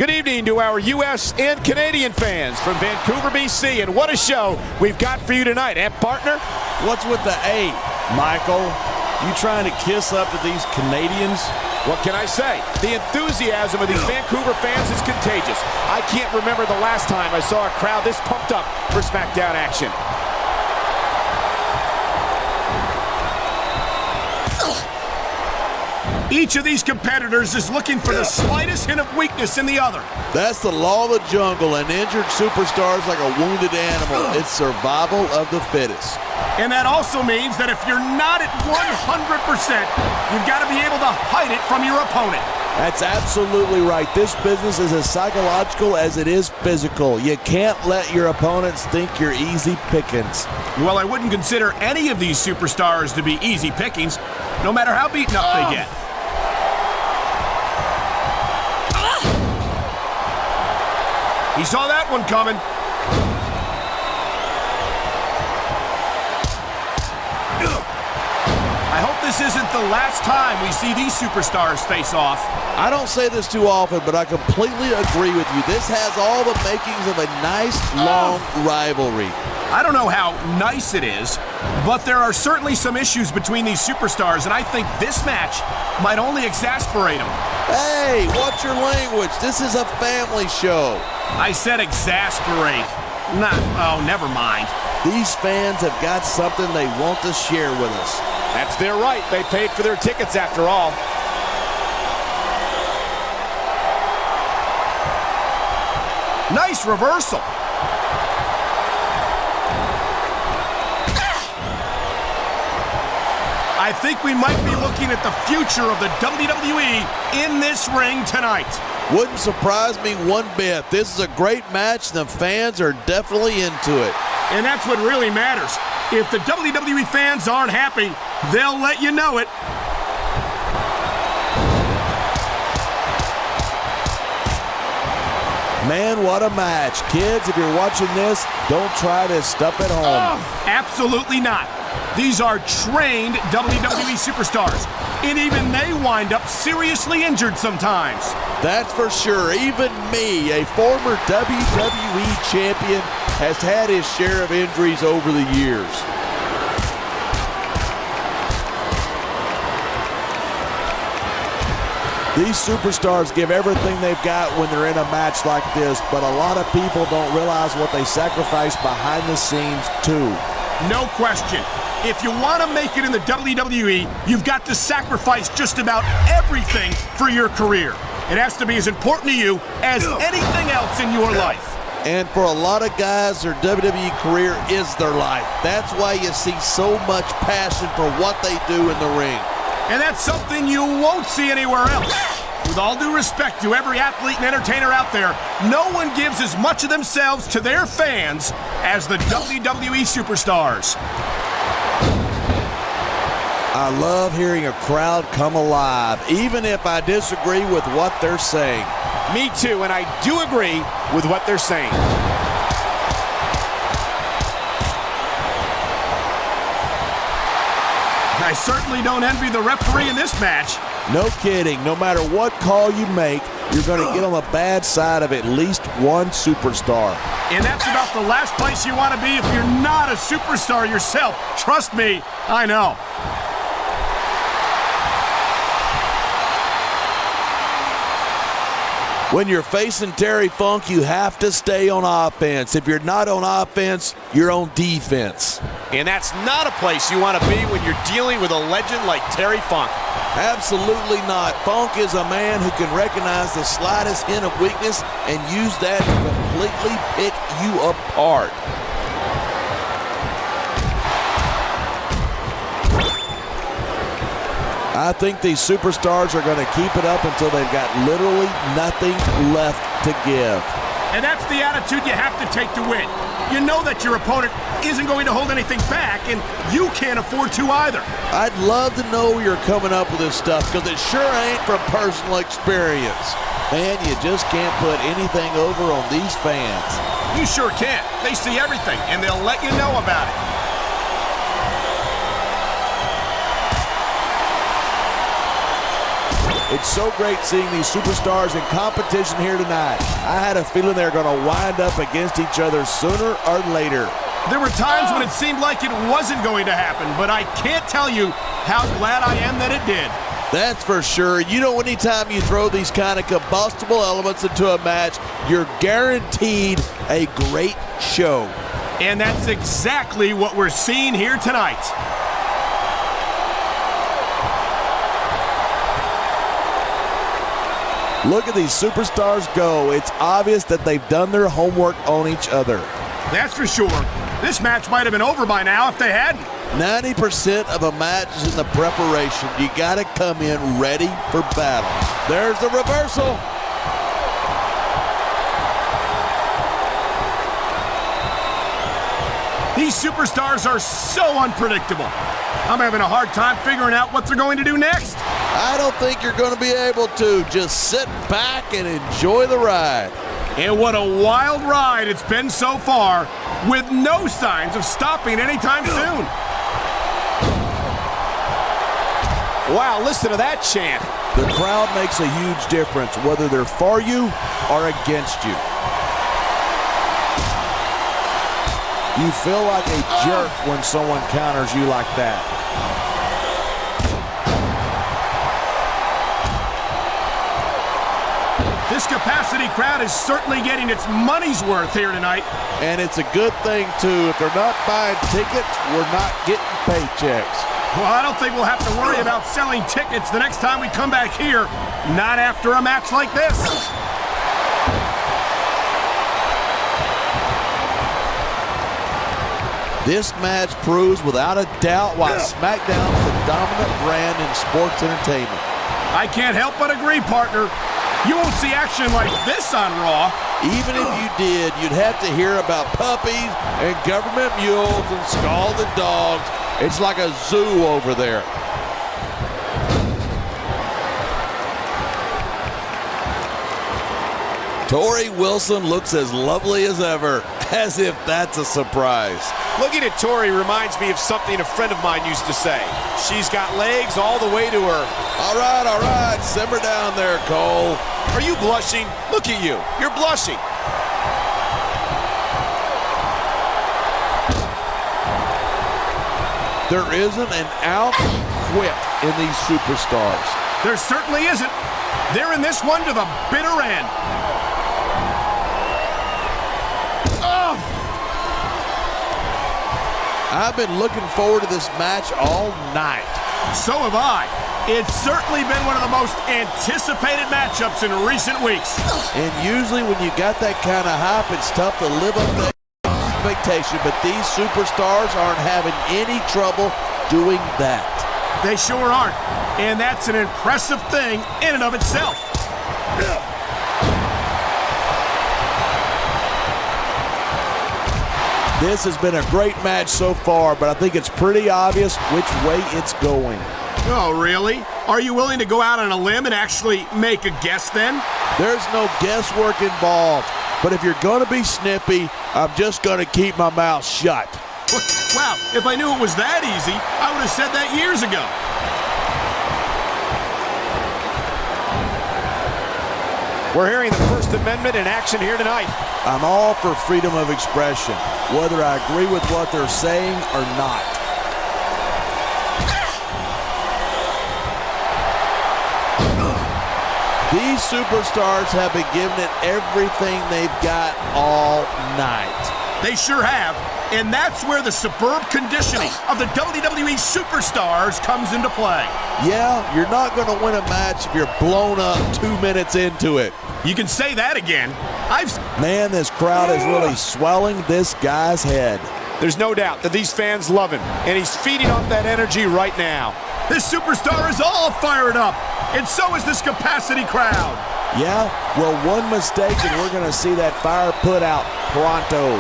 Good evening to our U.S. and Canadian fans from Vancouver, BC, and what a show we've got for you tonight, partner? What's with the A, Michael? You trying to kiss up to these Canadians? What can I say? The enthusiasm of these Vancouver fans is contagious. I can't remember the last time I saw a crowd this pumped up for SmackDown action. Each of these competitors is looking for the slightest hint of weakness in the other. That's the law of the jungle. An injured superstar is like a wounded animal. It's survival of the fittest. And that also means that if you're not at 100%, you've got to be able to hide it from your opponent. That's absolutely right. This business is as psychological as it is physical. You can't let your opponents think you're easy pickings. Well, I wouldn't consider any of these superstars to be easy pickings, no matter how beaten up they get. He saw that one coming. I hope this isn't the last time we see these superstars face off. I don't say this too often, but I completely agree with you. This has all the makings of a nice, long rivalry. I don't know how nice it is, but there are certainly some issues between these superstars, and I think this match might only exasperate them. Hey, watch your language. This is a family show. I said exasperate. Oh, never mind. These fans have got something they want to share with us. That's their right. They paid for their tickets after all. Nice reversal. I think we might be looking at the future of the WWE in this ring tonight. Wouldn't surprise me one bit. This is a great match, and the fans are definitely into it. And that's what really matters. If the WWE fans aren't happy, they'll let you know it. Man, what a match. Kids, if you're watching this, don't try this stuff at home. Oh, absolutely not. These are trained WWE superstars, and even they wind up seriously injured sometimes. That's for sure. Even me, a former WWE champion, has had his share of injuries over the years. These superstars give everything they've got when they're in a match like this, but a lot of people don't realize what they sacrifice behind the scenes too. No question. If you want to make it in the WWE, you've got to sacrifice just about everything for your career. It has to be as important to you as anything else in your life. And for a lot of guys, their WWE career is their life. That's why you see so much passion for what they do in the ring. And that's something you won't see anywhere else. With all due respect to every athlete and entertainer out there, no one gives as much of themselves to their fans as the WWE superstars. I love hearing a crowd come alive, even if I disagree with what they're saying. Me too, and I do agree with what they're saying. I certainly don't envy the referee in this match. No kidding. No matter what call you make, you're going to get on the bad side of at least one superstar. And that's about the last place you want to be if you're not a superstar yourself. Trust me, I know. When you're facing Terry Funk, you have to stay on offense. If you're not on offense, you're on defense. And that's not a place you want to be when you're dealing with a legend like Terry Funk. Absolutely not. Funk is a man who can recognize the slightest hint of weakness and use that to completely pick you apart. I think these superstars are going to keep it up until they've got literally nothing left to give. And that's the attitude you have to take to win. You know that your opponent isn't going to hold anything back, and you can't afford to either. I'd love to know where you're coming up with this stuff, because it sure ain't from personal experience. Man, you just can't put anything over on these fans. You sure can't. They see everything, and they'll let you know about it. It's so great seeing these superstars in competition here tonight. I had a feeling they're going to wind up against each other sooner or later. There were times when it seemed like it wasn't going to happen, but I can't tell you how glad I am that it did. That's for sure. You know, anytime you throw these kind of combustible elements into a match, you're guaranteed a great show. And that's exactly what we're seeing here tonight. Look at these superstars go. It's obvious that they've done their homework on each other. That's for sure. This match might have been over by now if they hadn't. 90% of a match is in the preparation. You got to come in ready for battle. There's the reversal. These superstars are so unpredictable. I'm having a hard time figuring out what they're going to do next. I don't think you're going to be able to. Just sit back and enjoy the ride. And what a wild ride it's been so far, with no signs of stopping anytime soon. Wow, listen to that chant. The crowd makes a huge difference, whether they're for you or against you. You feel like a jerk when someone counters you like that. This capacity crowd is certainly getting its money's worth here tonight. And it's a good thing, too. If they're not buying tickets, we're not getting paychecks. Well, I don't think we'll have to worry about selling tickets the next time we come back here. Not after a match like this. This match proves without a doubt why SmackDown is the dominant brand in sports entertainment. I can't help but agree, partner. You won't see action like this on Raw. Even if you did, you'd have to hear about puppies and government mules and scalded dogs. It's like a zoo over there. Torrie Wilson looks as lovely as ever, as if that's a surprise. Looking at Torrie reminds me of something a friend of mine used to say. She's got legs all the way to her. All right, simmer down there, Cole. Are you blushing? Look at you. You're blushing. There isn't an ounce quit in these superstars. There certainly isn't. They're in this one to the bitter end. Oh! I've been looking forward to this match all night. So have I. It's certainly been one of the most anticipated matchups in recent weeks. And usually when you got that kind of hype, it's tough to live up to expectation, but these superstars aren't having any trouble doing that. They sure aren't, and that's an impressive thing in and of itself. This has been a great match so far, but I think it's pretty obvious which way it's going. Oh, really? Are you willing to go out on a limb and actually make a guess then? There's no guesswork involved, but if you're going to be snippy, I'm just going to keep my mouth shut. Wow, if I knew it was that easy, I would have said that years ago. We're hearing the First Amendment in action here tonight. I'm all for freedom of expression, whether I agree with what they're saying or not. These superstars have been giving it everything they've got all night. They sure have, and that's where the superb conditioning of the WWE superstars comes into play. Yeah, you're not going to win a match if you're blown up 2 minutes into it. You can say that again. Man, this crowd is really swelling this guy's head. There's no doubt that these fans love him, and he's feeding off that energy right now. This superstar is all fired up, and so is this capacity crowd. Yeah, well, one mistake and we're going to see that fire put out pronto.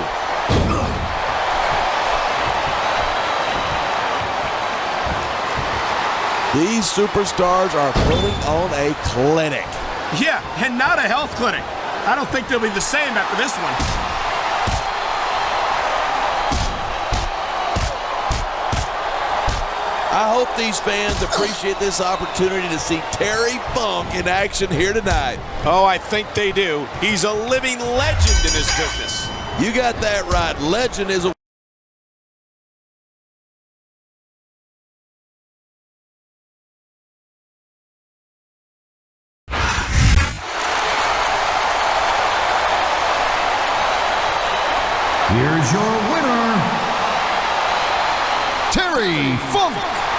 These superstars are putting on a clinic. Yeah, and not a health clinic. I don't think they'll be the same after this one. I hope these fans appreciate this opportunity to see Terry Funk in action here tonight. Oh, I think they do. He's a living legend in his business. You got that right. Legend is a Here's your winner, Terry Funk.